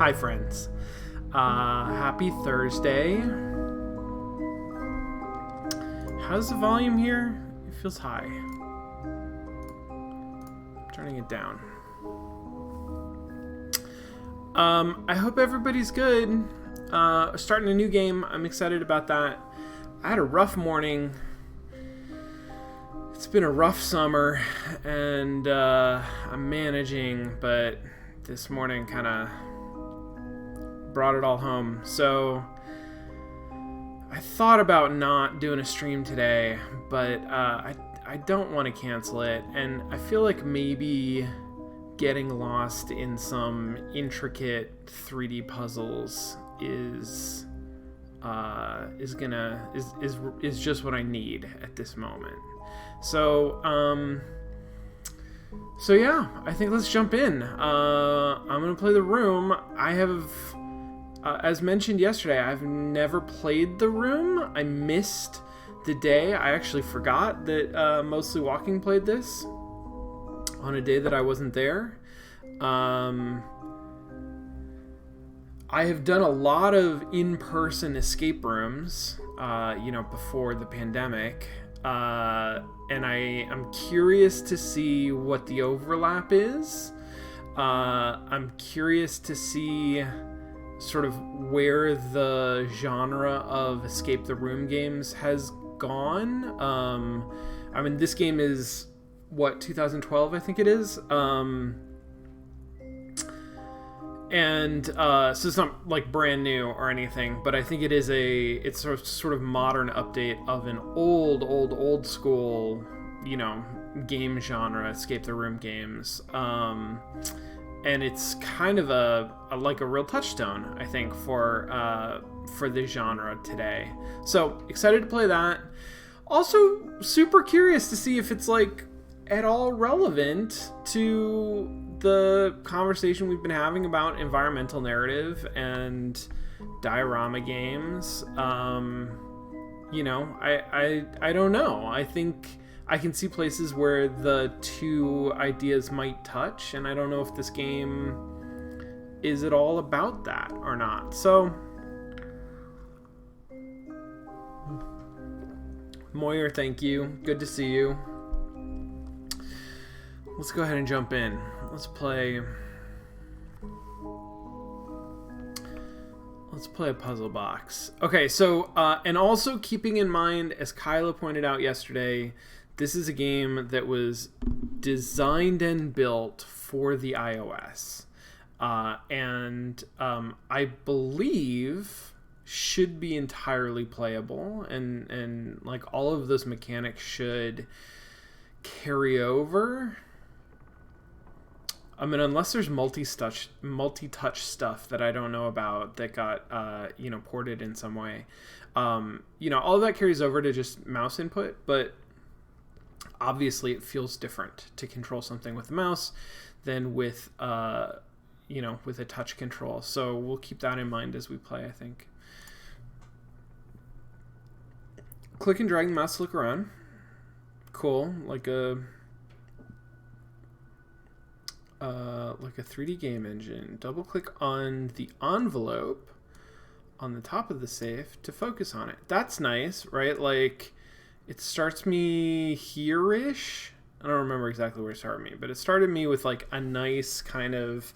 Hi, friends. Happy Thursday. How's the volume here? It feels high. I'm turning it down. I hope everybody's good. Starting a new game. I'm excited about that. I had a rough morning. It's been a rough summer, and I'm managing, but this morning kind of brought it all home. So I thought about not doing a stream today, but I don't want to cancel it, and I feel like maybe getting lost in some intricate 3D puzzles is just what I need at this moment. So yeah, I think let's jump in. I'm gonna play The Room. I have, as mentioned yesterday, I've never played The Room. I missed the day. I actually forgot that Mostly Walking played this on a day that I wasn't there. I have done a lot of in-person escape rooms, before the pandemic. And I'm curious to see what the overlap is. I'm curious to see sort of where the genre of escape the room games has gone. This game is, 2012, I think it is. So it's not like brand new or anything, but I think it's sort of modern update of an old school, game genre, escape the room games. And it's kind of a real touchstone, I think, for the genre today. So excited to play that. Also super curious to see if it's at all relevant to the conversation we've been having about environmental narrative and diorama games. I don't know. I think I can see places where the two ideas might touch, and I don't know if this game is at all about that or not. So, Moyer, thank you. Good to see you. Let's go ahead and jump in. Let's play a puzzle box. Okay, so, and also keeping in mind, as Kyla pointed out yesterday, this is a game that was designed and built for the iOS. And I believe should be entirely playable, and all of those mechanics should carry over. Unless there's multi-touch stuff that I don't know about that got, ported in some way. All of that carries over to just mouse input, but obviously it feels different to control something with a mouse than with a touch control. So we'll keep that in mind as we play, I think. Click and drag the mouse to look around. Cool, like a 3D game engine. Double click on the envelope on the top of the safe to focus on it. That's nice, right? It starts me here-ish. I don't remember exactly where it started me, but it started me with a nice kind of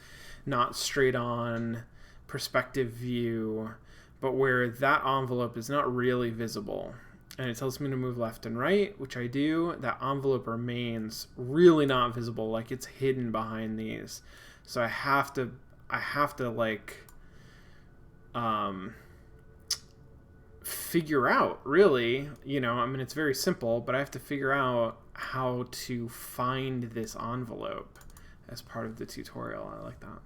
not straight on perspective view, but where that envelope is not really visible. And it tells me to move left and right, which I do. That envelope remains really not visible, it's hidden behind these. So I have to figure out, really, it's very simple, but I have to figure out how to find this envelope as part of the tutorial. I like that.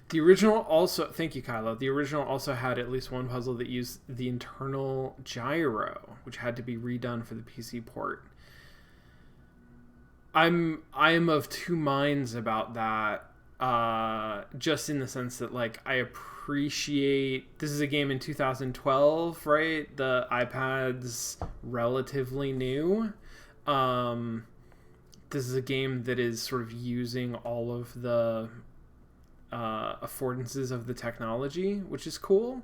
The original also, thank you, Kylo. The original also had at least one puzzle that used the internal gyro, which had to be redone for the PC port. I am of two minds about that, just in the sense that I appreciate this is a game in 2012, right? The iPad's relatively new. This is a game that is sort of using all of the affordances of the technology, which is cool.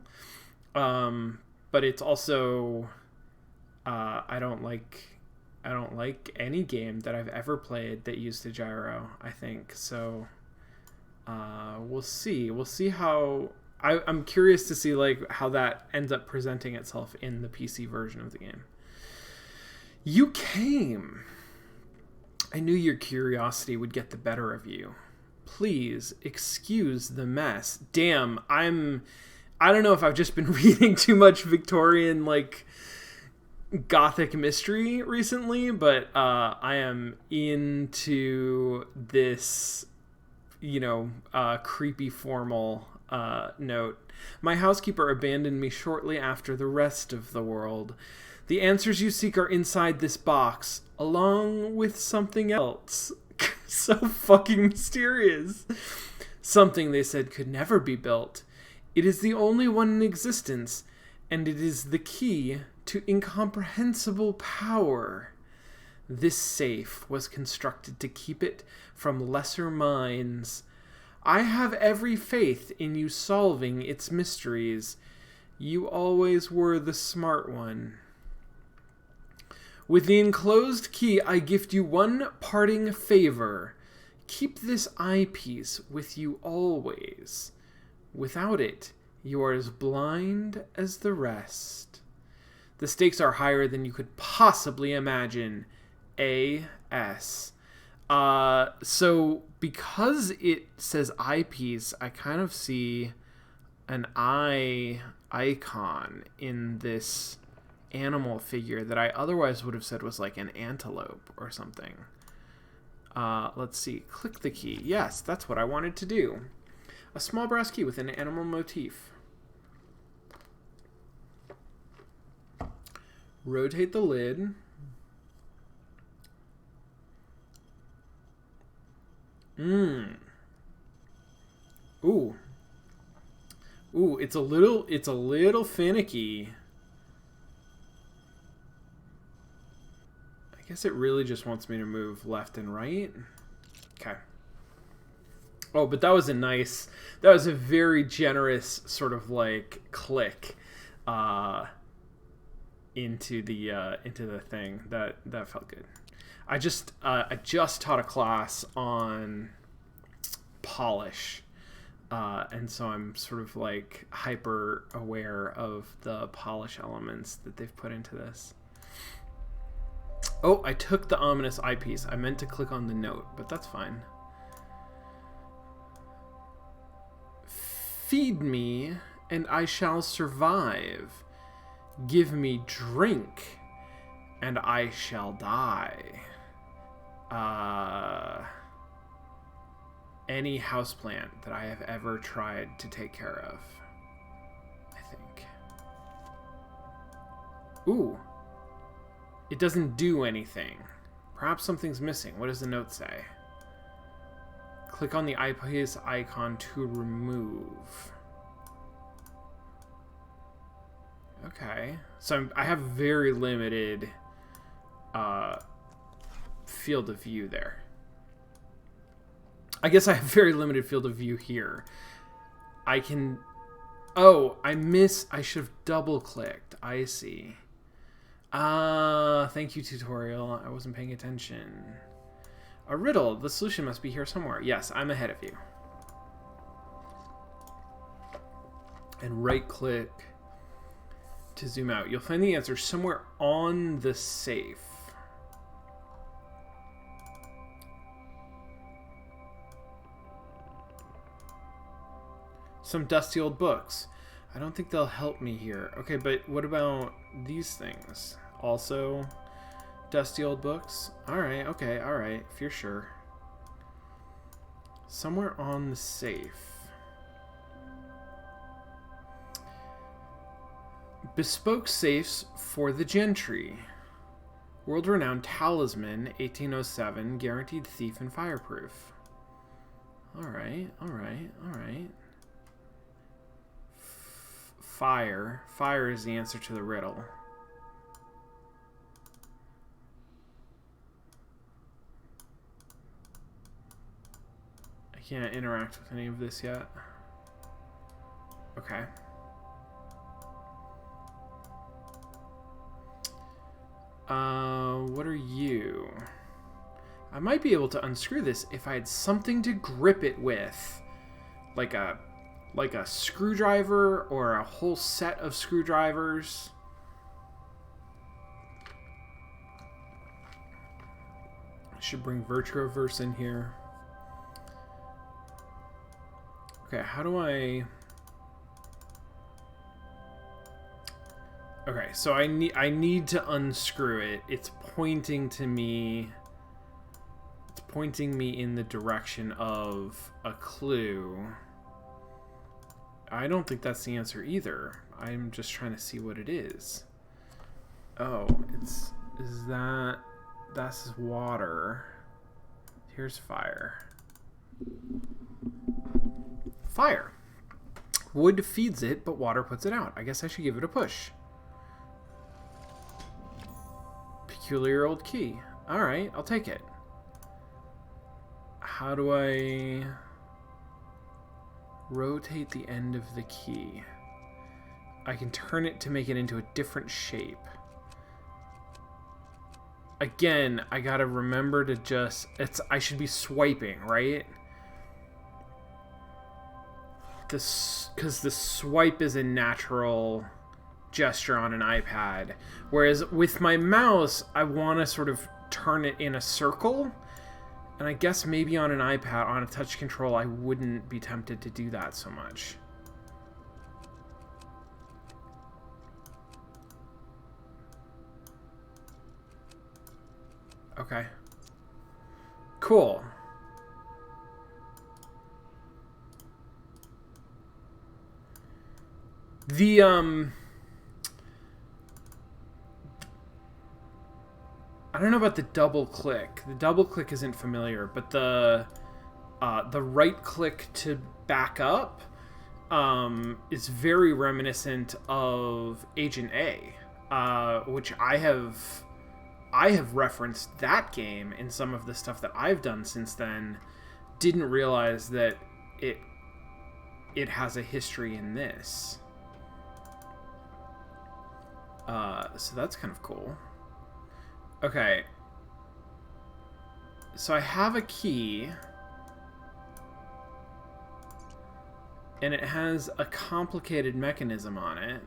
But it's also I don't like any game that I've ever played that used a gyro, I think. So we'll see how I'm curious to see like how that ends up presenting itself in the PC version of the game. You came. I knew your curiosity would get the better of you. Please excuse the mess. Damn, I don't know if I've just been reading too much Victorian like gothic mystery recently, but I am into this, creepy formal note. My housekeeper abandoned me shortly after the rest of the world. The answers you seek are inside this box, along with something else. So fucking mysterious. Something they said could never be built. It is the only one in existence, and it is the key to incomprehensible power. This safe was constructed to keep it from lesser minds. I have every faith in you solving its mysteries. You always were the smart one. With the enclosed key, I gift you one parting favor. Keep this eyepiece with you always. Without it, you are as blind as the rest. The stakes are higher than you could possibly imagine. A.S. So because it says eyepiece, I kind of see an eye icon in this animal figure that I otherwise would have said was like an antelope or something. Let's see. Click the key. Yes, that's what I wanted to do. A small brass key with an animal motif. Rotate the lid. Ooh. Ooh, it's a little finicky. I guess it really just wants me to move left and right. Okay. Oh, but that was a very generous sort of like click into the thing. That felt good. I just taught a class on polish, and so I'm sort of like hyper aware of the polish elements that they've put into this. Oh, I took the ominous eyepiece. I meant to click on the note, but that's fine. Feed me, and I shall survive. Give me drink, and I shall die. Any houseplant that I have ever tried to take care of, I think. Ooh. It doesn't do anything. Perhaps something's missing. What does the note say? Click on the eyepiece icon to remove. Okay. So I have very limited field of view there. I guess I have very limited field of view here. I can... Oh, I should have double-clicked. I see. Thank you, tutorial. I wasn't paying attention. A riddle. The solution must be here somewhere. Yes, I'm ahead of you. And right-click to zoom out. You'll find the answer somewhere on the safe. Some dusty old books. I don't think they'll help me here. Okay, but what about these things? Also, dusty old books? Alright, okay, alright, if you're sure. Somewhere on the safe. Bespoke safes for the gentry. World-renowned talisman, 1807, guaranteed thief and fireproof. Alright, alright, alright. Fire. Fire is the answer to the riddle. I can't interact with any of this yet. Okay. What are you? I might be able to unscrew this if I had something to grip it with. Like a screwdriver or a whole set of screwdrivers. I should bring Virtuoverse in here. Okay, how do I... Okay, so I need to unscrew it. It's pointing to me... It's pointing me in the direction of a clue. I don't think that's the answer either. I'm just trying to see what it is. Oh, is that... That's water. Here's fire. Fire. Wood feeds it, but water puts it out. I guess I should give it a push. Peculiar old key. Alright, I'll take it. How do I rotate the end of the key? I can turn it to make it into a different shape. Again, I gotta remember to just... I should be swiping, right? Because the swipe is a natural gesture on an iPad. Whereas with my mouse, I want to sort of turn it in a circle. And I guess maybe on an iPad, on a touch control, I wouldn't be tempted to do that so much. Okay. Cool. The, I don't know about the double click. The double click isn't familiar, but the right click to back up is very reminiscent of Agent A, which I have referenced that game in some of the stuff that I've done since then. Didn't realize that it has a history in this. So that's kind of cool. Okay. So I have a key. And it has a complicated mechanism on it.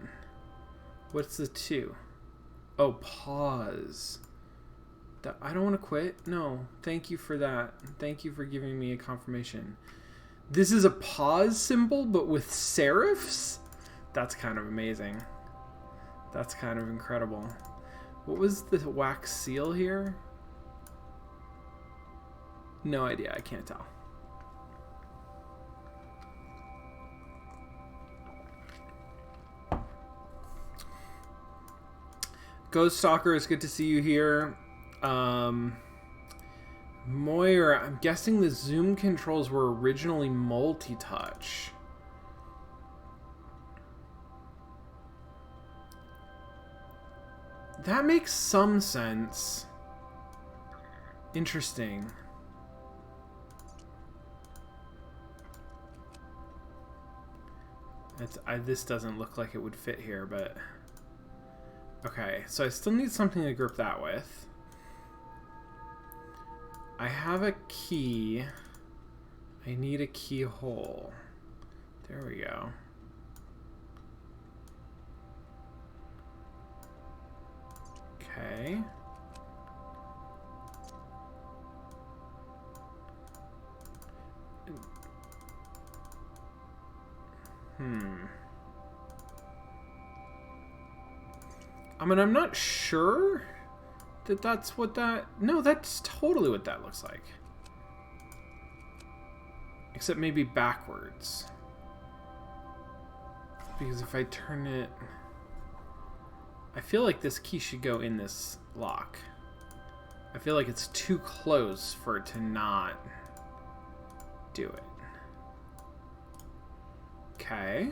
What's the 2? Oh, pause. I don't want to quit. No, thank you for that. Thank you for giving me a confirmation. This is a pause symbol, but with serifs? That's kind of amazing. That's kind of incredible. What was the wax seal here? No idea. I can't tell. Ghost Stalker, it's good to see you here. Moira, I'm guessing the zoom controls were originally multi-touch. That makes some sense. Interesting. This doesn't look like it would fit here, but... Okay, so I still need something to grip that with. I have a key. I need a keyhole. There we go. Okay. I mean, I'm not sure that that's what that... No, that's totally what that looks like. Except maybe backwards. Because if I turn it... I feel like this key should go in this lock. I feel like it's too close for it to not do it. Okay.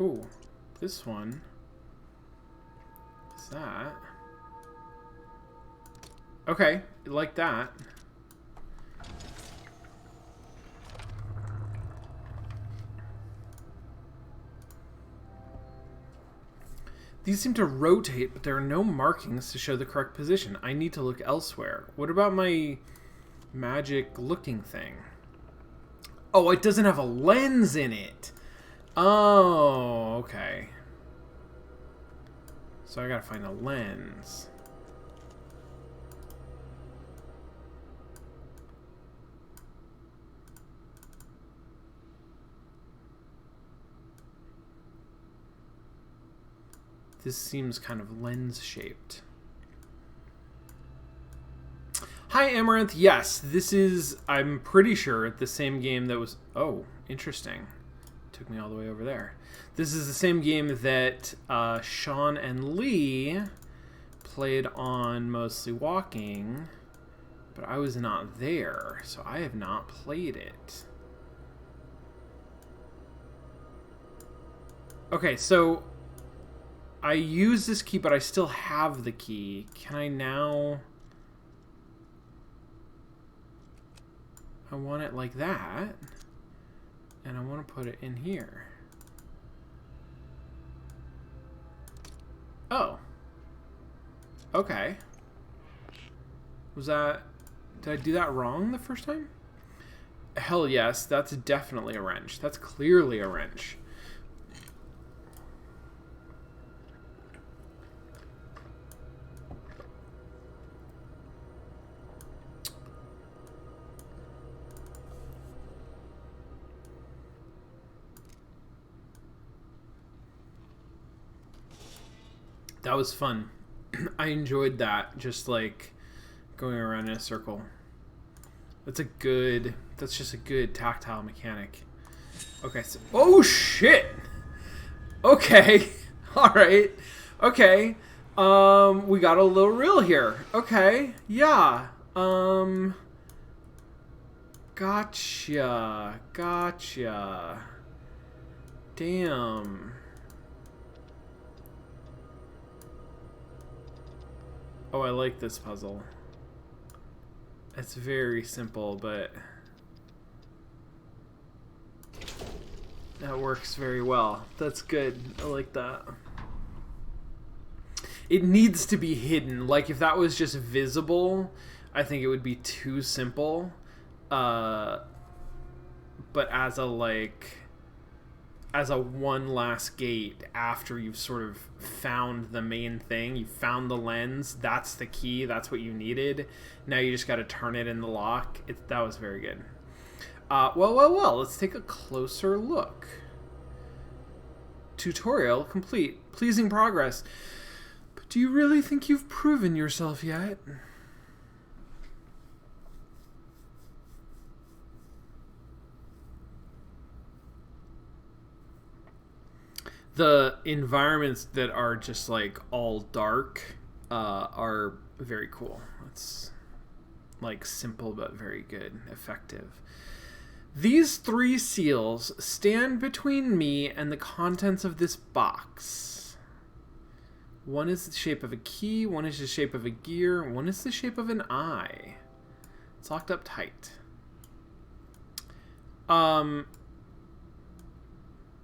Ooh, this one is that. Okay, like that. These seem to rotate, but there are no markings to show the correct position. I need to look elsewhere. What about my magic looking thing? Oh, it doesn't have a lens in it. Oh, okay. So I gotta find a lens. This seems kind of lens-shaped. Hi, Amaranth. Yes, this is, I'm pretty sure, the same game that was... Oh, interesting. Took me all the way over there. This is the same game that Sean and Lee played on Mostly Walking, but I was not there, so I have not played it. Okay, so I use this key, but I still have the key. Can I now... I want it like that, and I want to put it in here. Oh. Okay. Was that... Did I do that wrong the first time? Hell yes, that's definitely a wrench. That's clearly a wrench. That was fun. I enjoyed that, just like going around in a circle. That's just a good tactile mechanic. Okay, so, oh shit! Okay, alright, okay. We got a little real here. Okay, yeah. Gotcha. Damn. Oh, I like this puzzle. It's very simple, but that works very well. That's good. I like that. It needs to be hidden. Like, if that was just visible, I think it would be too simple. But as a one last gate after you've sort of found the main thing, you found the lens, that's the key, that's what you needed. Now you just got to turn it in the lock. That was very good. Well, let's take a closer look. Tutorial complete. Pleasing progress. But do you really think you've proven yourself yet? The environments that are just like all dark are very cool. It's like simple but very good, effective. These 3 seals stand between me and the contents of this box. One is the shape of a key, one is the shape of a gear, one is the shape of an eye. It's locked up tight.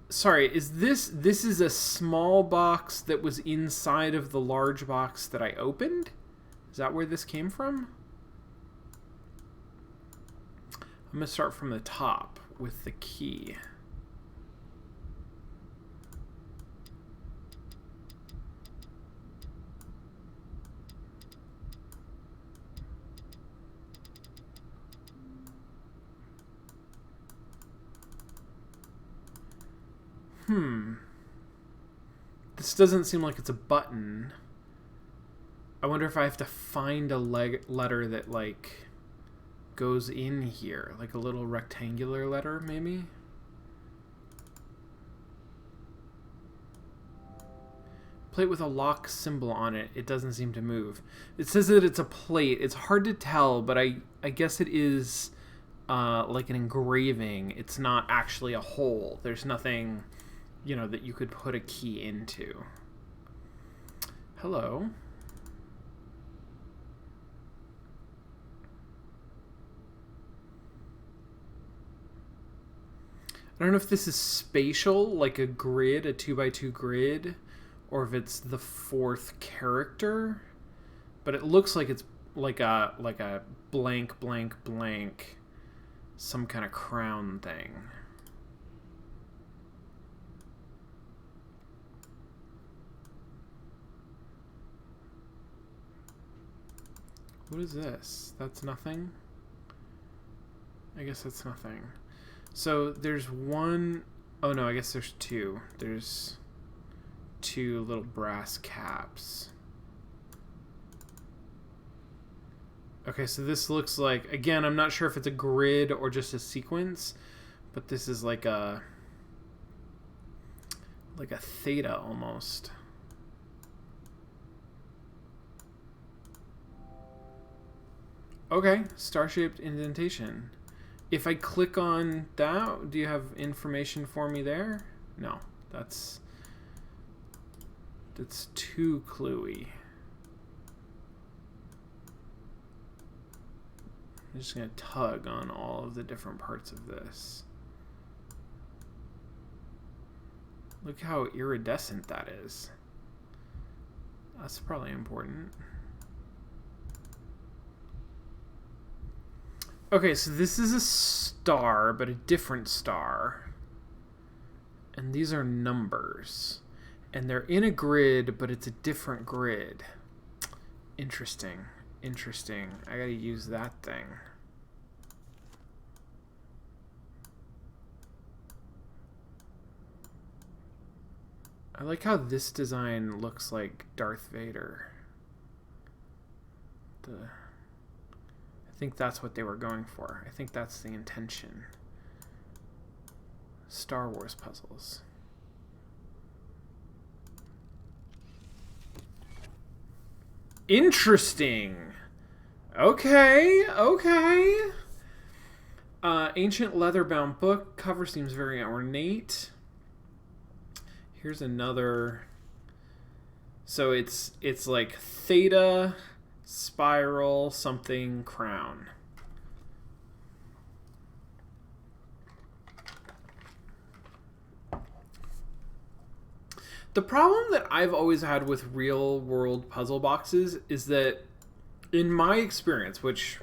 Sorry, this is a small box that was inside of the large box that I opened? Is that where this came from? I'm going to start from the top with the key. This doesn't seem like it's a button. I wonder if I have to find a letter that, like, goes in here. Like a little rectangular letter, maybe? Plate with a lock symbol on it. It doesn't seem to move. It says that it's a plate. It's hard to tell, but I guess it is like an engraving. It's not actually a hole. There's nothing, you know, that you could put a key into. Hello. I don't know if this is spatial, like a grid, a 2x2 grid, or if it's the fourth character. But it looks like it's like a blank, blank, blank, some kind of crown thing. What is this? That's nothing? I guess that's nothing. So there's one... Oh no, I guess there's two. There's two little brass caps. Okay, so this looks like... Again, I'm not sure if it's a grid or just a sequence, but this is like a theta almost. Okay, star-shaped indentation. If I click on that, do you have information for me there? No, that's too cluey. I'm just going to tug on all of the different parts of this. Look how iridescent that is. That's probably important. Okay, so this is a star, but a different star. And these are numbers. And they're in a grid, but it's a different grid. Interesting. Interesting. I gotta use that thing. I like how this design looks like Darth Vader. I think that's what they were going for. I think that's the intention. Star Wars puzzles. Interesting. Okay, okay. Ancient leather-bound book. Cover seems very ornate. Here's another. So it's like theta, spiral, something, crown. The problem that I've always had with real world puzzle boxes is that, in my experience, which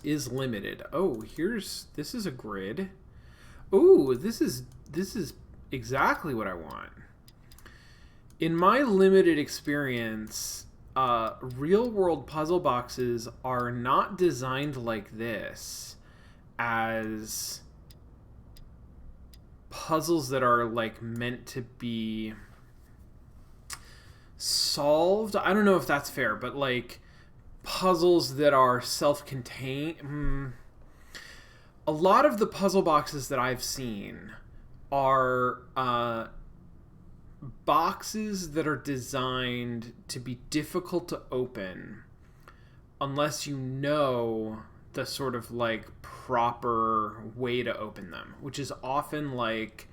is limited. Oh, this is a grid. Oh, this is exactly what I want. In my limited experience, real world puzzle boxes are not designed like this as puzzles that are like meant to be solved. I don't know if that's fair, but like puzzles that are self-contained. A lot of the puzzle boxes that I've seen are boxes that are designed to be difficult to open unless you know the sort of like proper way to open them, which is often like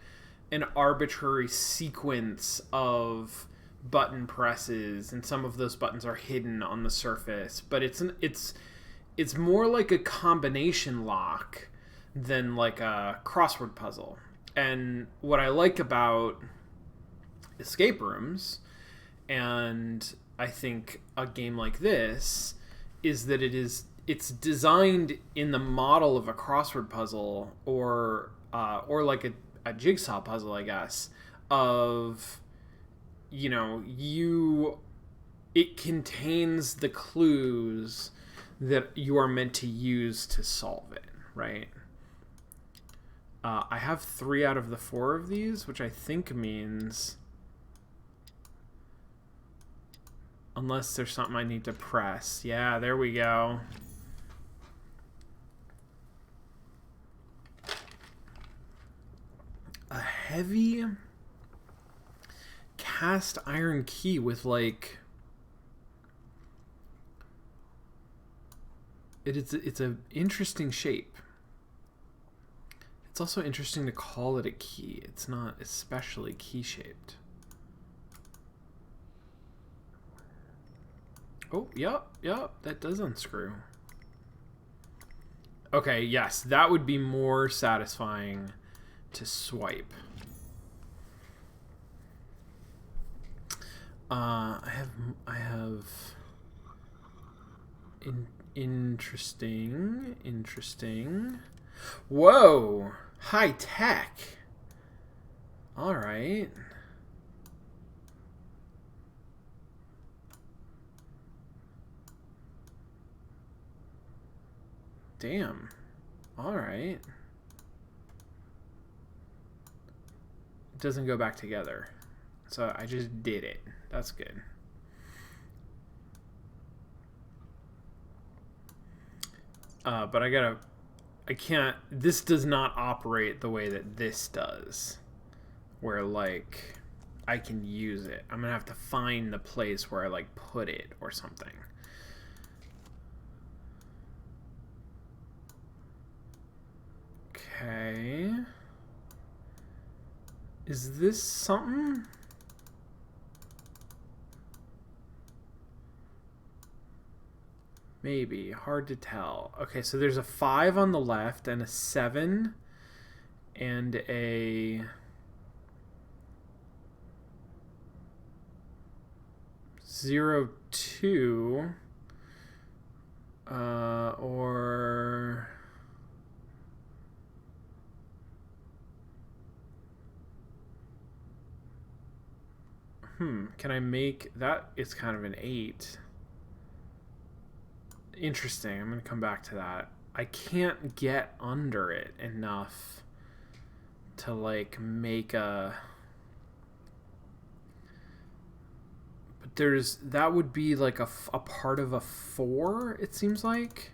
an arbitrary sequence of button presses, and some of those buttons are hidden on the surface, but it's more like a combination lock than like a crossword puzzle. And what I like about escape rooms, and I think a game like this, is that it's designed in the model of a crossword puzzle or like a jigsaw puzzle, I guess, of, you know, it contains the clues that you are meant to use to solve it, right? I have 3 out of the 4 of these, which I think means, unless there's something I need to press. Yeah, there we go. A heavy cast iron key with like... It's an interesting shape. It's also interesting to call it a key. It's not especially key-shaped. Oh, yep, that does unscrew. Okay, yes, that would be more satisfying to swipe. I have interesting. Whoa, high tech. All right. Damn. All right. It doesn't go back together. So I just did it. That's good. But I can't, this does not operate the way that this does. Where, like, I can use it. I'm gonna have to find the place where I, like, put it or something. Okay. Is this something? Maybe. Hard to tell. Okay, so there's a 5 on the left and a 7 and a 0, 2 or can I make that? It's kind of an 8. Interesting. I'm going to come back to that. I can't get under it enough to, like, make a... But there's... That would be, like, a part of a 4, it seems like.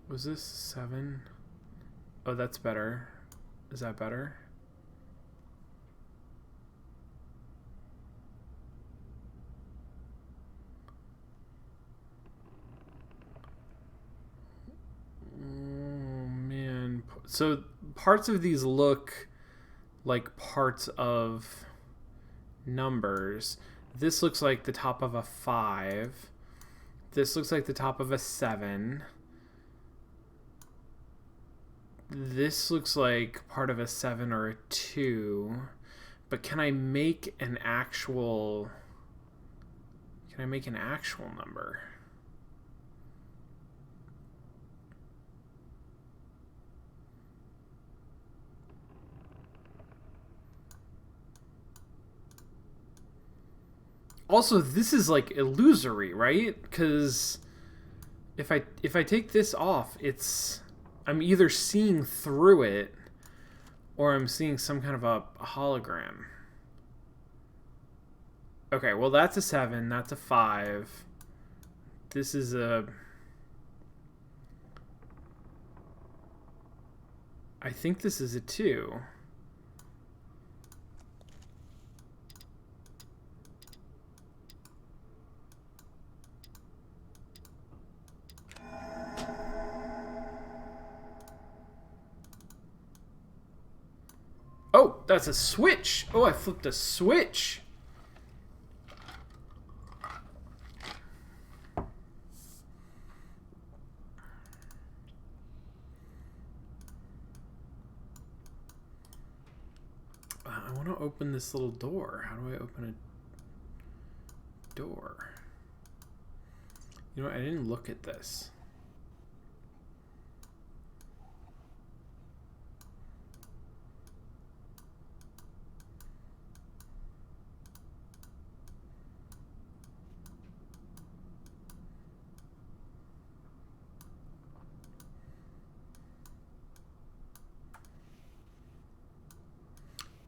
Was this 7? Oh, that's better. Is that better? Oh, man. So parts of these look like parts of numbers. This looks like the top of a 5. This looks like the top of a 7. This looks like part of a 7 or a 2, but can I make an actual number? Also, this is like illusory, right? Because if I take this off, I'm either seeing through it or I'm seeing some kind of a hologram. Okay, well, that's a 7. That's a 5. This is a... I think this is a 2. Oh, that's a switch. Oh, I flipped a switch. I want to open this little door. How do I open a door? You know what? I didn't look at this.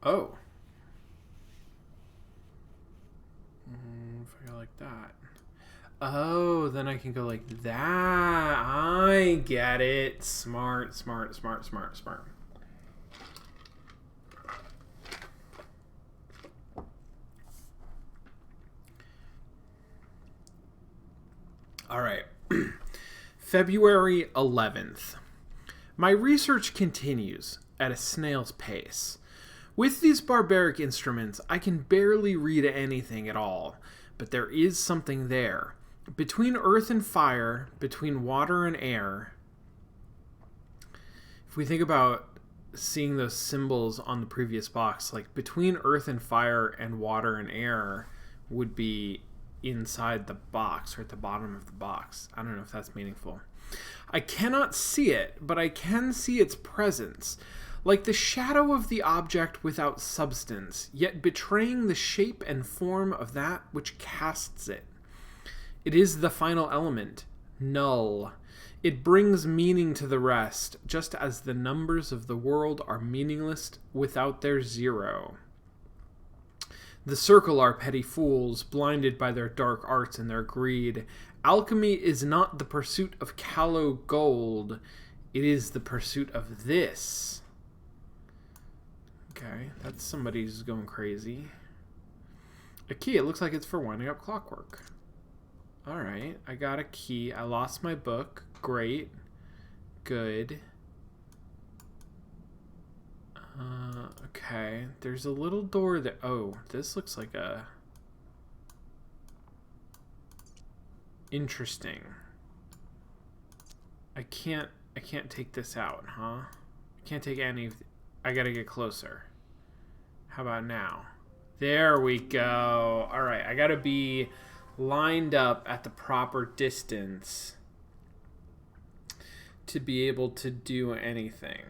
Oh. If I go like that. Oh, then I can go like that. I get it. Smart. All right. February 11th. My research continues at a snail's pace. With these barbaric instruments, I can barely read anything at all, but there is something there. Between earth and fire, between water and air. If we think about seeing those symbols on the previous box, like between earth and fire and water and air would be inside the box or at the bottom of the box. I don't know if that's meaningful. I cannot see it, but I can see its presence, like the shadow of the object without substance, yet betraying the shape and form of that which casts it. It is the final element, null. It brings meaning to the rest, just as the numbers of the world are meaningless without their zero. The circle are petty fools, blinded by their dark arts and their greed. Alchemy is not the pursuit of callow gold. It is the pursuit of this. Okay, that's somebody who's going crazy. A key, it looks like it's for winding up clockwork. Alright, I got a key. I lost my book. Great. Good. Okay, there's a little door that... Oh, this looks like a... Interesting. I can't take this out, huh? I can't take any of... I gotta get closer. How about now? There we go. Alright, I gotta be lined up at the proper distance to be able to do anything.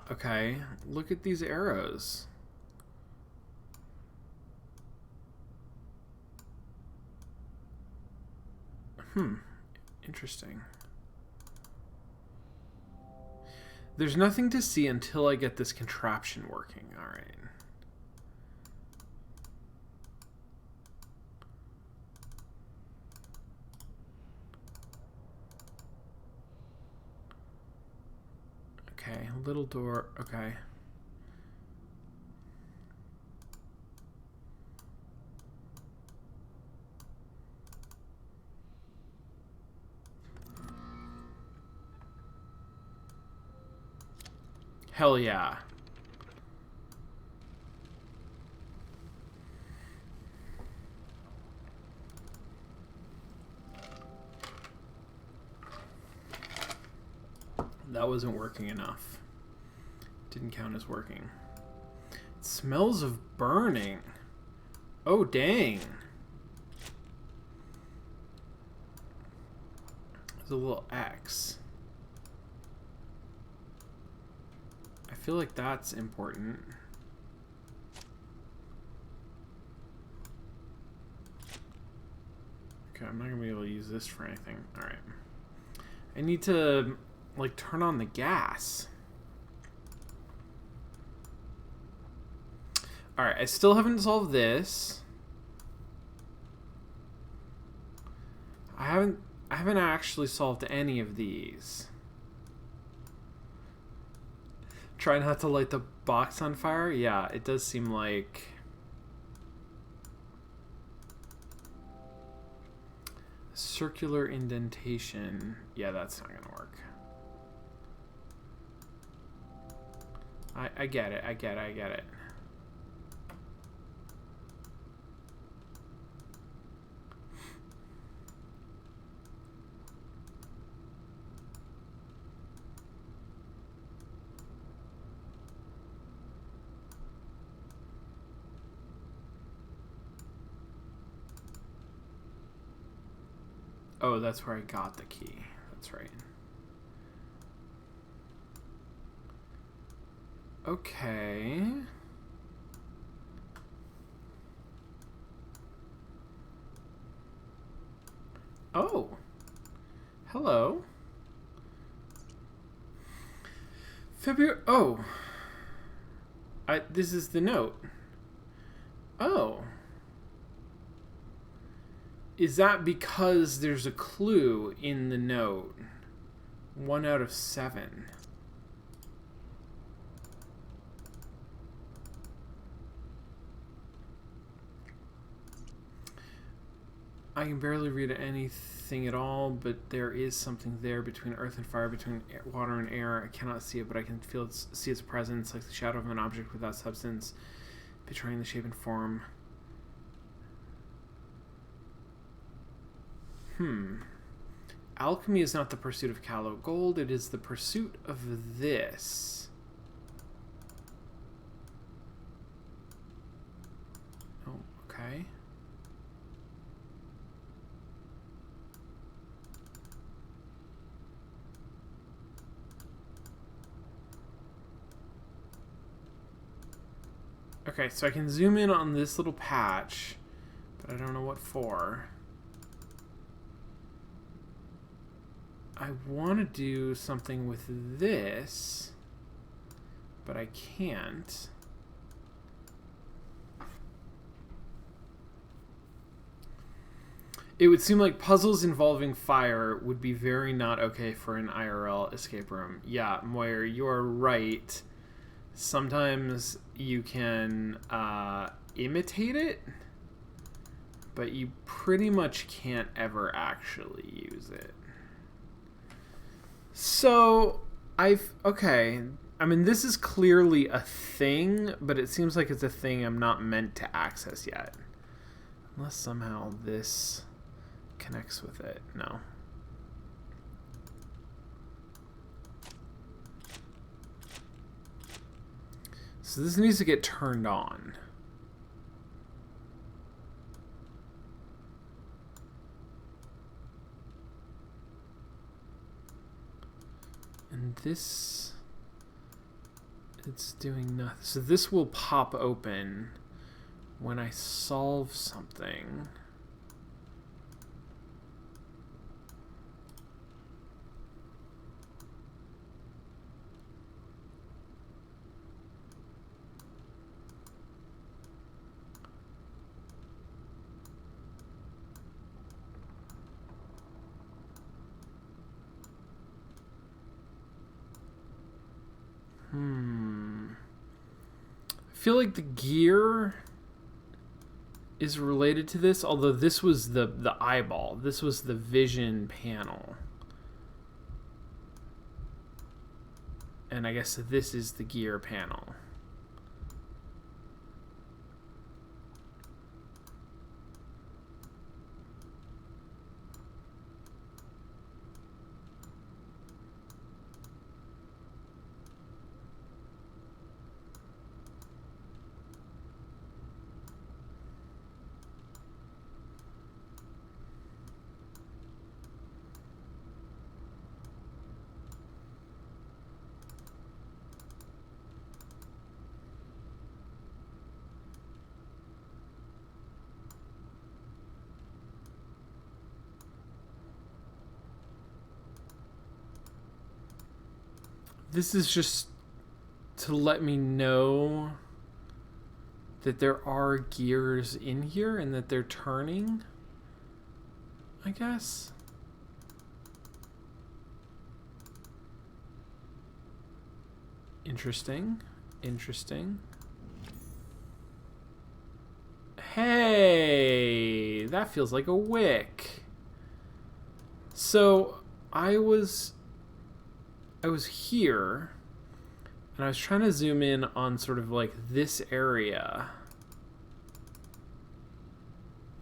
Okay, look at these arrows. Interesting. There's nothing to see until I get this contraption working. All right. Okay, little door. Okay. Hell yeah. That wasn't working enough. Didn't count as working. It smells of burning. Oh, dang. There's a little X. I feel like that's important. Okay, I'm not gonna be able to use this for anything. Alright. I need to, like, turn on the gas. Alright, I still haven't solved this. I haven't actually solved any of these. Try not to light the box on fire? Yeah, it does seem like... Circular indentation. Yeah, that's not gonna work. I get it, I get it. Oh, that's where I got the key. That's right. Okay. Oh. Hello. February. Oh. This is the note. Oh. Is that because there's a clue in the note? 1 out of 7. I can barely read anything at all, but there is something there between earth and fire, between water and air. I cannot see it, but I can see its presence, like the shadow of an object without substance, betraying the shape and form. Alchemy is not the pursuit of callow gold, it is the pursuit of this. Oh, okay. Okay, so I can zoom in on this little patch, but I don't know what for. I want to do something with this, but I can't. It would seem like puzzles involving fire would be very not okay for an IRL escape room. Yeah, Moyer, you are right. Sometimes you can imitate it, but you pretty much can't ever actually use it. So, okay. I mean, this is clearly a thing, but it seems like it's a thing I'm not meant to access yet. Unless somehow this connects with it. No. So this needs to get turned on. And this, it's doing nothing. So this will pop open when I solve something. I feel like the gear is related to this, although this was the eyeball. This was the vision panel. And I guess this is the gear panel. This is just to let me know that there are gears in here and that they're turning, I guess. Interesting. Interesting. Hey, that feels like a wick. So I was here, and I was trying to zoom in on sort of like this area,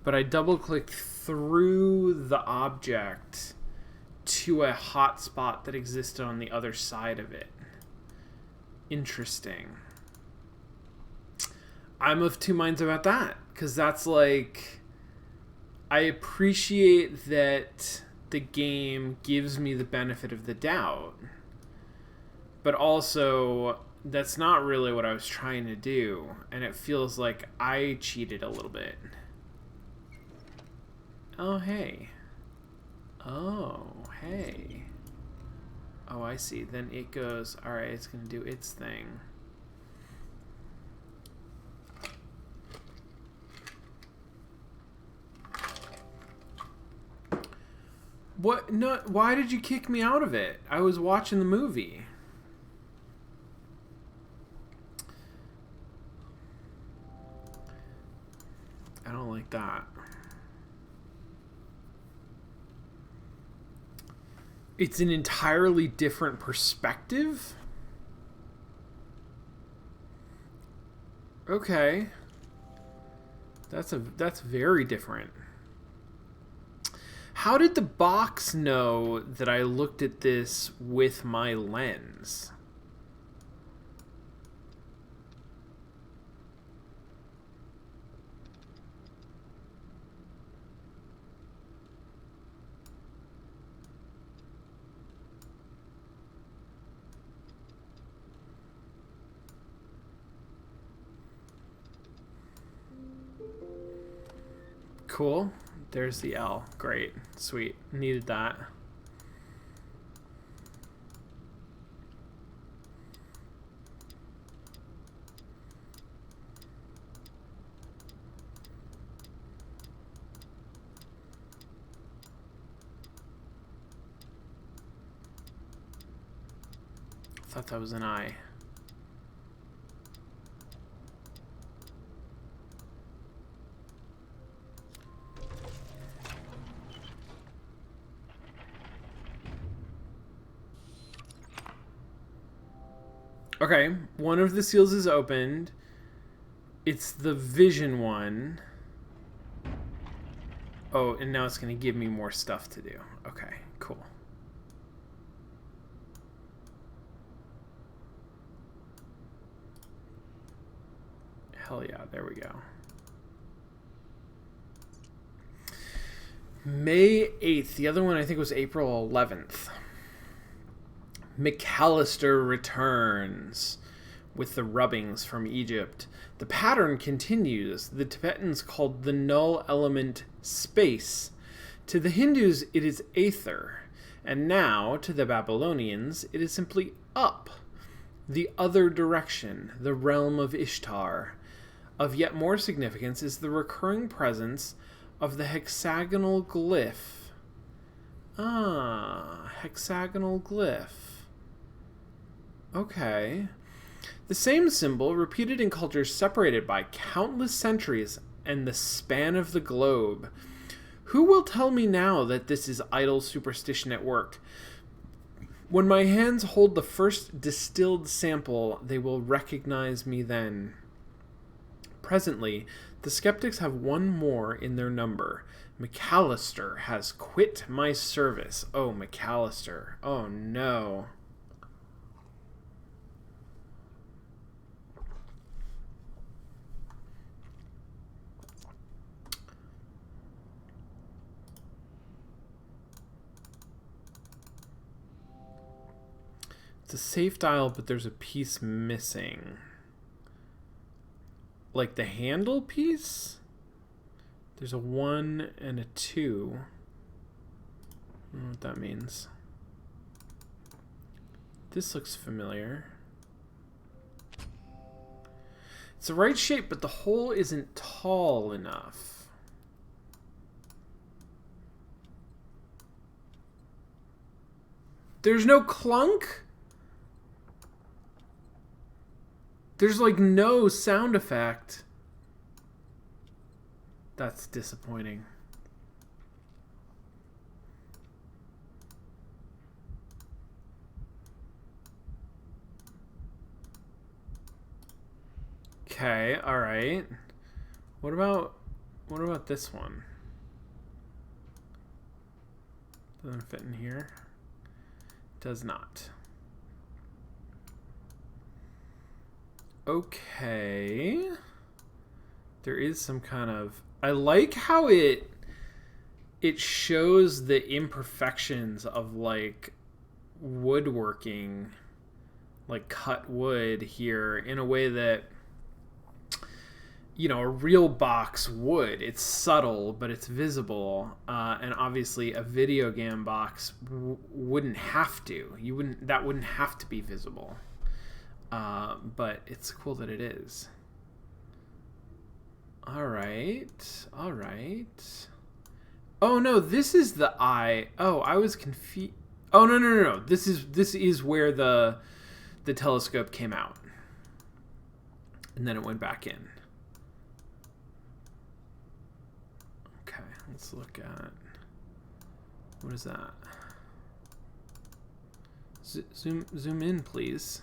but I double-clicked through the object to a hotspot that existed on the other side of it. Interesting. I'm of two minds about that, because that's like, I appreciate that the game gives me the benefit of the doubt, but also that's not really what I was trying to do, and it feels like I cheated a little bit. Oh, hey. Oh, hey. Oh, I see. Then it goes, alright, it's going to do its thing. What? No, why did you kick me out of it? I was watching the movie. I don't like that. It's an entirely different perspective? Okay. That's very different. How did the box know that I looked at this with my lens? Cool. There's the L. Great. Sweet. Needed that. I thought that was an I. Okay, one of the seals is opened. It's the vision one. Oh, and now it's going to give me more stuff to do. Okay, cool. Hell yeah, there we go. May 8th. The other one I think was April 11th. McAllister returns with the rubbings from Egypt. The pattern continues. The Tibetans called the null element space. To the Hindus, it is aether. And now, to the Babylonians, it is simply up. The other direction, the realm of Ishtar. Of yet more significance is the recurring presence of the hexagonal glyph. Ah, hexagonal glyph. Okay. The same symbol, repeated in cultures separated by countless centuries and the span of the globe. Who will tell me now that this is idle superstition at work? When my hands hold the first distilled sample, they will recognize me then. Presently, the skeptics have one more in their number. McAllister has quit my service. Oh, McAllister. Oh, no. It's a safe dial, but there's a piece missing. Like the handle piece? There's a 1 and a 2. I don't know what that means. This looks familiar. It's the right shape, but the hole isn't tall enough. There's no clunk? There's like no sound effect. That's disappointing. Okay, all right. What about this one? Doesn't fit in here. Does not. Okay. There is some kind of... I like how it shows the imperfections of like woodworking, like cut wood here in a way that, you know, a real box would. It's subtle, but it's visible. And obviously a video game box wouldn't have to. That wouldn't have to be visible. But it's cool that it is. All right. Oh no, this is the eye. Oh, I was confused. Oh no. This is where the telescope came out, and then it went back in. Okay, let's look at what is that. Zoom in, please.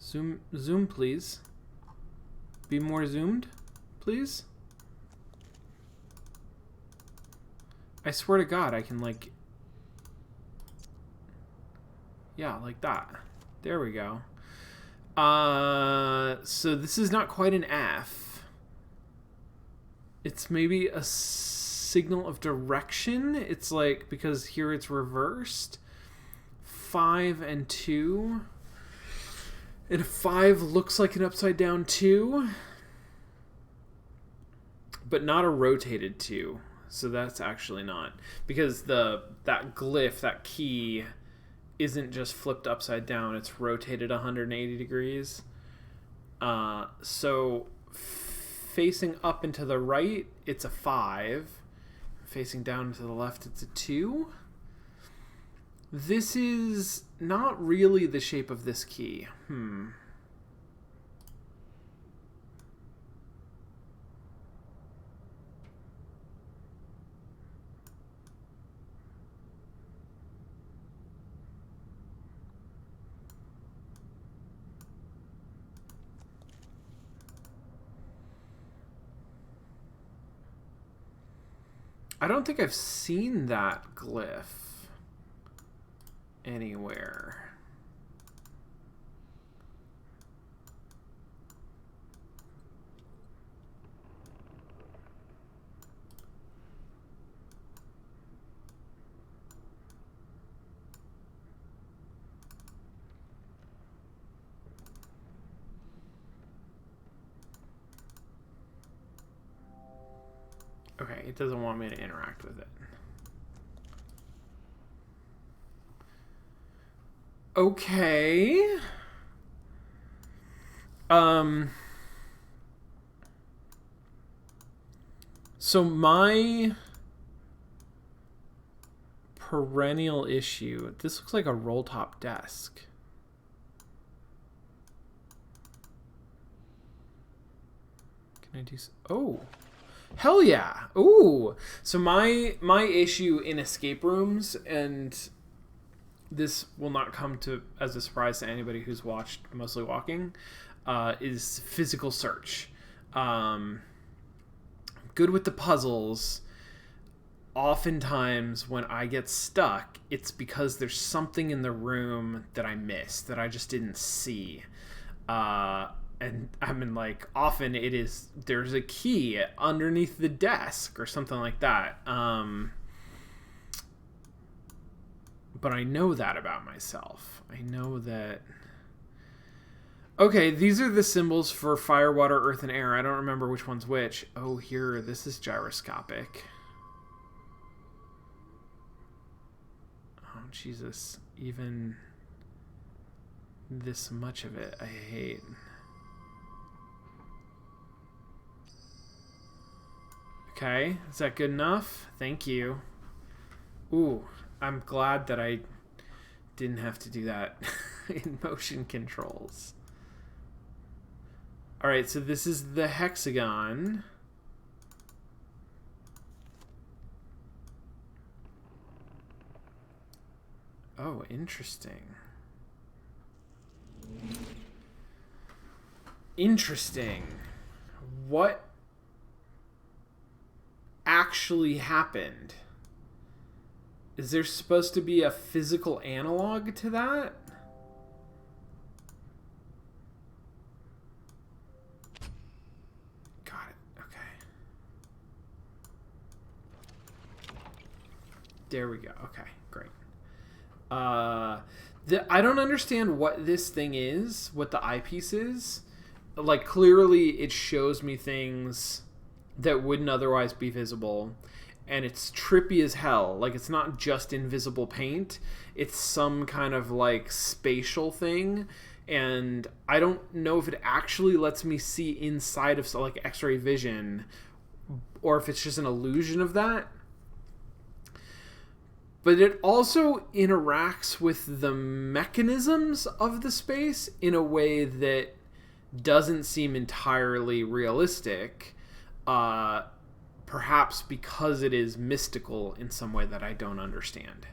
Zoom, please. Be more zoomed, please. I swear to God, I can, like... Yeah, like that. There we go. So this is not quite an F. It's maybe a signal of direction. It's like, because here it's reversed. 5 and 2. And a 5 looks like an upside down 2. But not a rotated 2. So that's actually not. Because that glyph, that key, isn't just flipped upside down. It's rotated 180 degrees. So facing up and to the right, it's a 5. Facing down and to the left, it's a 2. This is not really the shape of this key. I don't think I've seen that glyph anywhere. Okay, it doesn't want me to interact with it. Okay. So my perennial issue, this looks like a roll top desk. Can I do oh. Hell yeah. Ooh. So my issue in escape rooms, and this will not come to as a surprise to anybody who's watched Mostly Walking, is physical search. Good with the puzzles. Oftentimes when I get stuck, it's because there's something in the room that I missed, that I just didn't see. And I mean, like, often it is, there's a key underneath the desk or something like that. But I know that about myself. I know that... Okay, these are the symbols for fire, water, earth, and air. I don't remember which one's which. Oh, here, this is gyroscopic. Oh, Jesus. Even this much of it, I hate... Okay, is that good enough? Thank you. Ooh, I'm glad that I didn't have to do that in motion controls. Alright, so this is the hexagon. Oh, interesting. Interesting. What actually happened? Is there supposed to be a physical analog to that? Got it. Okay. There we go. Okay, great. I don't understand what this thing is, what the eyepiece is. Like, clearly it shows me things that wouldn't otherwise be visible, and it's trippy as hell. Like, it's not just invisible paint, it's some kind of like spatial thing, and I don't know if it actually lets me see inside of like X-ray vision, or if it's just an illusion of that. But it also interacts with the mechanisms of the space in a way that doesn't seem entirely realistic. Perhaps because it is mystical in some way that I don't understand.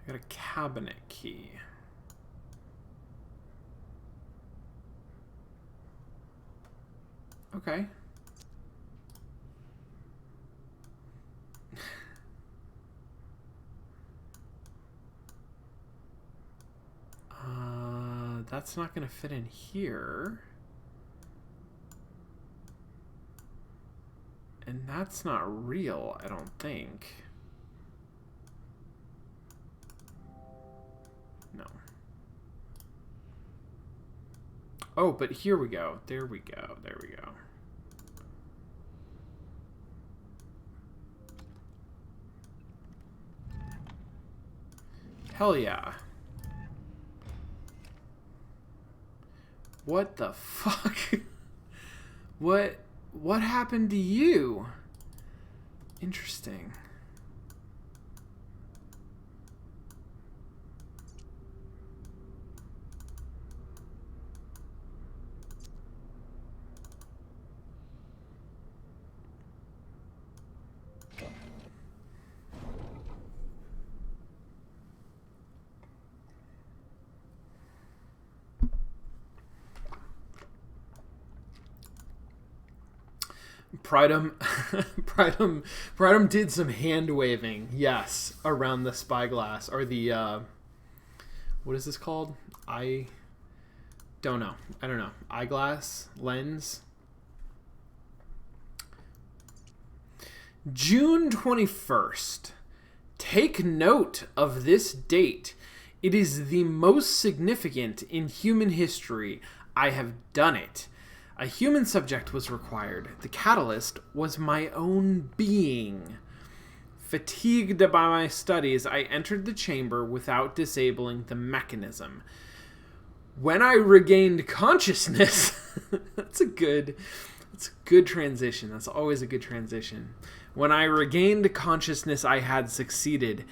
Got a cabinet key. Okay. That's not going to fit in here. And that's not real, I don't think. No. Oh, but here we go. There we go. There we go. Hell yeah. What the fuck? What happened to you? Interesting. Pridum did some hand waving, yes, around the spyglass, or the, what is this called? I don't know. Eyeglass? Lens? June 21st. Take note of this date. It is the most significant in human history. I have done it. A human subject was required. The catalyst was my own being. Fatigued by my studies, I entered the chamber without disabling the mechanism. When I regained consciousness... That's a good transition. That's always a good transition. When I regained consciousness, I had succeeded.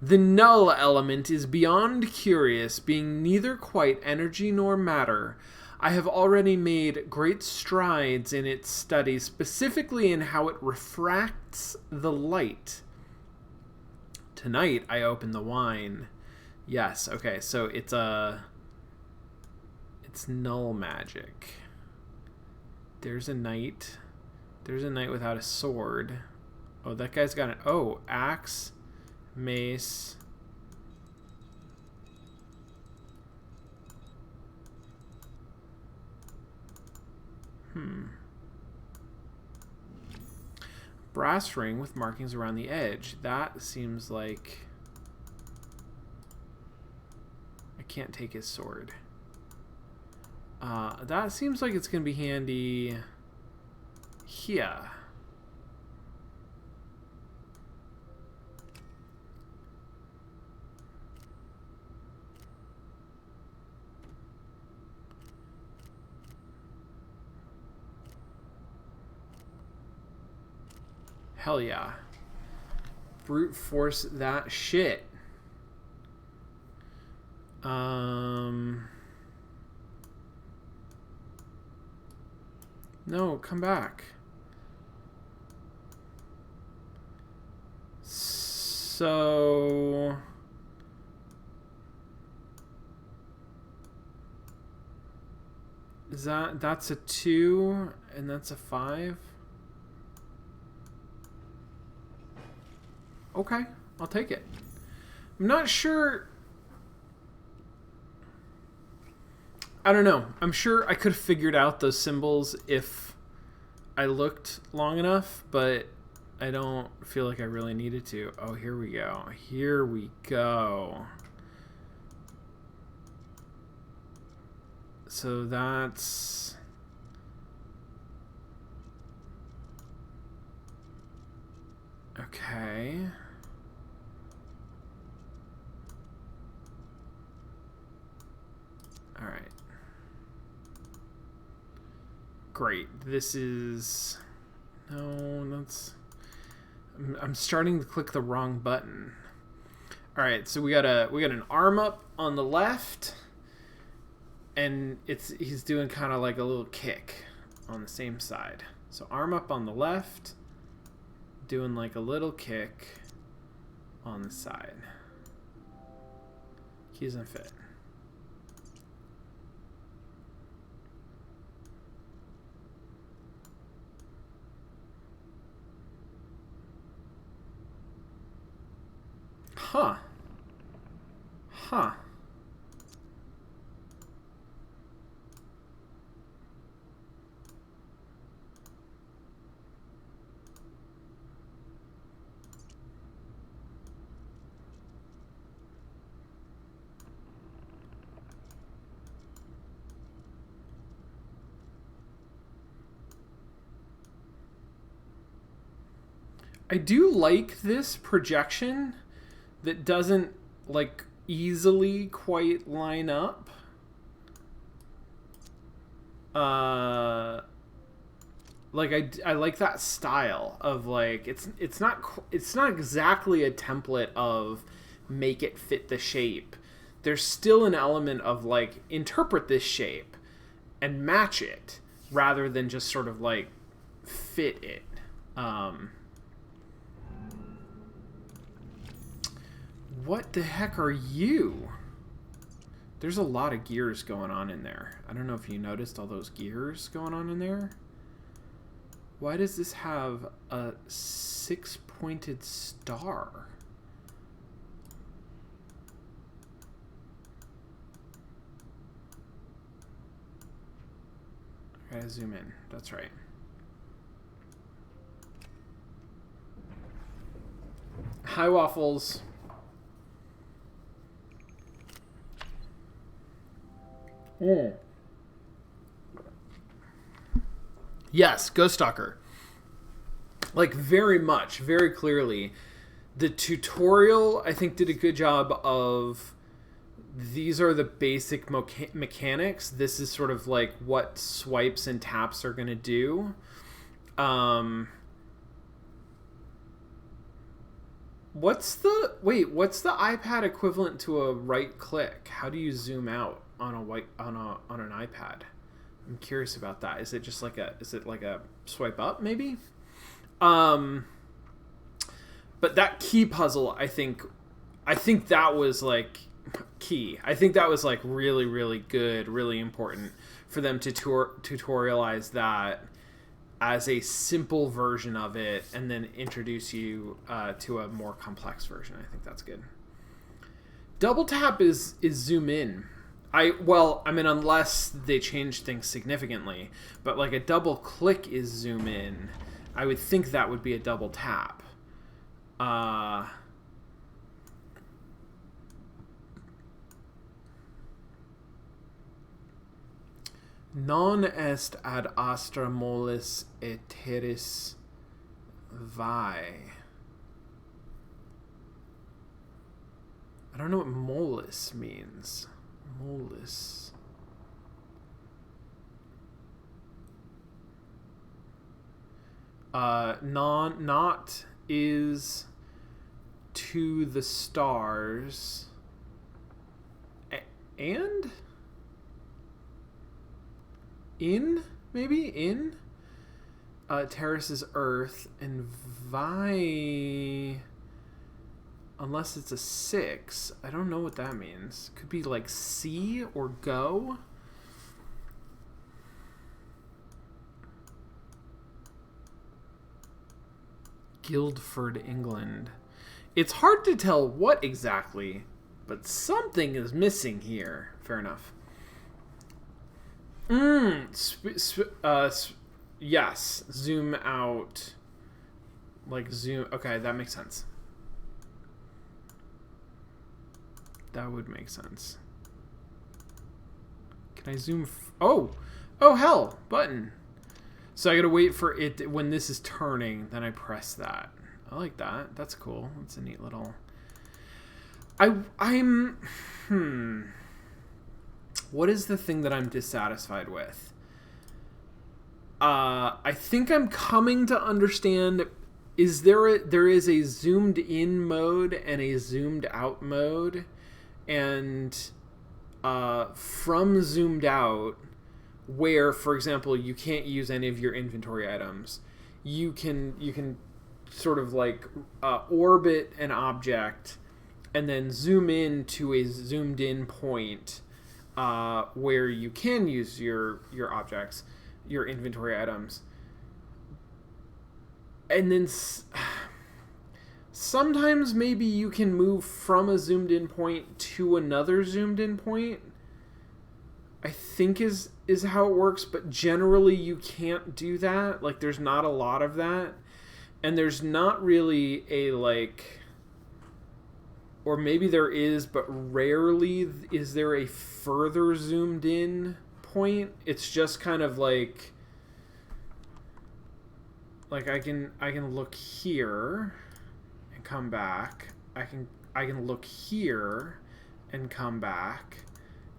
The null element is beyond curious, being neither quite energy nor matter. I have already made great strides in its study, specifically in how it refracts the light. Tonight, I open the wine. Yes, okay, so it's null magic. There's a knight. There's a knight without a sword. Oh, that guy's got an... Oh, axe, mace... Brass ring with markings around the edge. That seems like... I can't take his sword. That seems like it's going to be handy here. Hell yeah. Brute force that shit. No, come back. So... That's a 2, and that's a 5? Okay, I'll take it. I'm not sure... I don't know. I'm sure I could have figured out those symbols if I looked long enough, but I don't feel like I really needed to. Oh, here we go. Here we go. So that's... Okay. All right. Great. This is... No, that's... I'm starting to click the wrong button. All right, so we got an arm up on the left, and he's doing kind of like a little kick on the same side. So arm up on the left, doing like a little kick on the side. Key doesn't fit. Huh. Huh. I do like this projection that doesn't like easily quite line up. Like I like that style of like it's not exactly a template of make it fit the shape. There's still an element of like interpret this shape and match it rather than just sort of like fit it. What the heck are you? There's a lot of gears going on in there. I don't know if you noticed all those gears going on in there. Why does this have a 6-pointed star? I gotta zoom in. That's right. Hi, Waffles. Mm. Yes, Ghost Stalker. Like, very much, very clearly. The tutorial, I think, did a good job of... These are the basic mechanics. This is sort of like what swipes and taps are going to do. What's the iPad equivalent to a right click? How do you zoom out on an iPad? I'm curious about that. Is it just like a swipe up maybe? But that key puzzle, I think that was like key. I think that was like really, really good, really important for them to tutorialize that as a simple version of it and then introduce you to a more complex version. I think that's good. Double tap is zoom in. Unless they change things significantly, but like a double click is zoom in. I would think that would be a double tap. Non est ad astra mollis aeteris vae. I don't know what mollis means. Mollis. Not is to the stars. And? In? Maybe? In? Terrace is earth. And Vi... Unless it's a 6. I don't know what that means. Could be like see or go. Guildford, England. It's hard to tell what exactly, but something is missing here. Fair enough. Yes. Zoom out. Like zoom. Okay, that makes sense. That would make sense. Can I zoom? Oh, hell, button. So I gotta wait for it when this is turning. Then I press that. I like that. That's cool. That's a neat little. I'm. What is the thing that I'm dissatisfied with? I think I'm coming to understand. There is a zoomed in mode and a zoomed out mode. And from zoomed out, where, for example, you can't use any of your inventory items, you can sort of like orbit an object and then zoom in to a zoomed in point where you can use your objects, your inventory items. And then sometimes maybe you can move from a zoomed in point to another zoomed in point, I think is how it works, but generally you can't do that. Like, there's not a lot of that. And there's not really a, like, or maybe there is, but rarely is there a further zoomed in point. It's just kind of like I can look here and come back. I can look here and come back.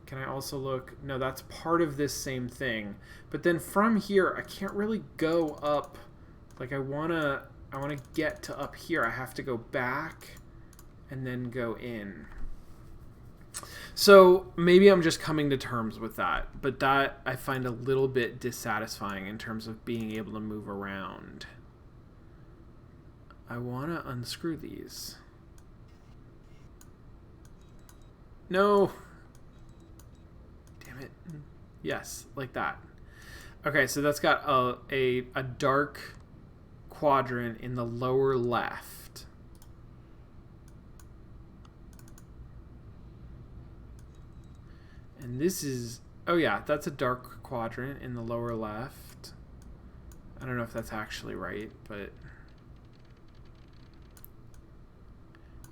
Can I also look? No, that's part of this same thing. But then from here, I can't really go up. Like, I wanna get to up here. I have to go back and then go in. So maybe I'm just coming to terms with that, but that I find a little bit dissatisfying in terms of being able to move around. I want to unscrew these. No. Damn it. Yes, like that. Okay, so that's got a dark quadrant in the lower left. And this is, oh yeah, that's a dark quadrant in the lower left. I don't know if that's actually right, but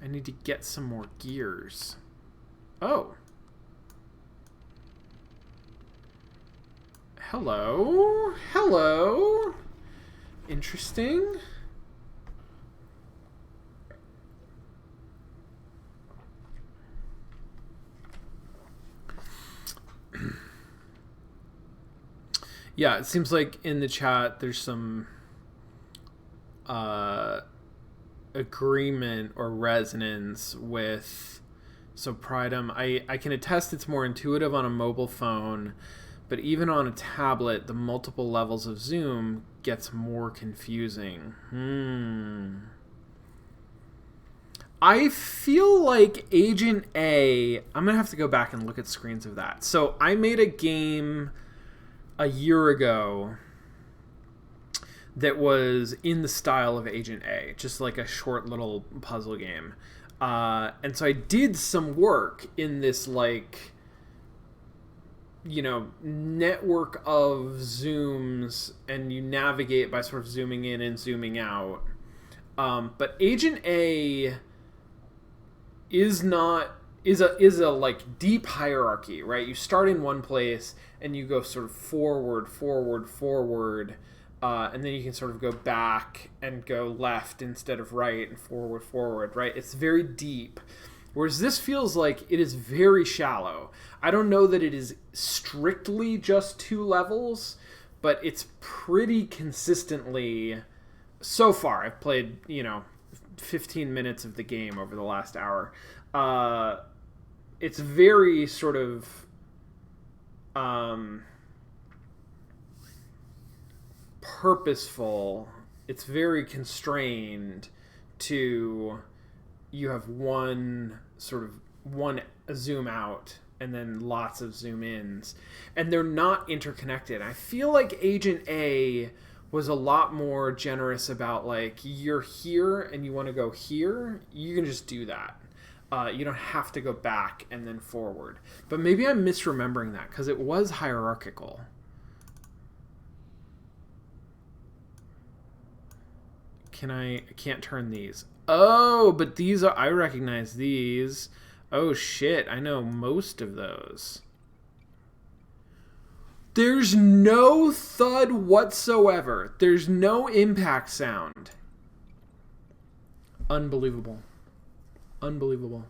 I need to get some more gears. Oh. Hello. Hello. Interesting. Yeah, it seems like in the chat there's some agreement or resonance with, so Pridem, I can attest it's more intuitive on a mobile phone, but even on a tablet, the multiple levels of zoom gets more confusing. I feel like Agent A, I'm going to have to go back and look at screens of that. So I made a game a year ago that was in the style of Agent A, just like a short little puzzle game. And so I did some work in this, like, you know, network of zooms, and you navigate by sort of zooming in and zooming out. But Agent A is a like deep hierarchy, right? You start in one place and you go sort of forward, and then you can sort of go back and go left instead of right, and forward, right? It's very deep. Whereas this feels like it is very shallow. I don't know that it is strictly just 2 levels, but it's pretty consistently, so far, I've played, 15 minutes of the game over the last hour. It's very sort of purposeful. It's very constrained to, you have one zoom out and then lots of zoom ins, and they're not interconnected. I feel like Agent A was a lot more generous about, like, you're here and you want to go here, you can just do that. You don't have to go back and then forward. But maybe I'm misremembering that, because it was hierarchical. I can't turn these. Oh, but these are, I recognize these. Oh shit, I know most of those. There's no thud whatsoever. There's no impact sound. Unbelievable. Unbelievable.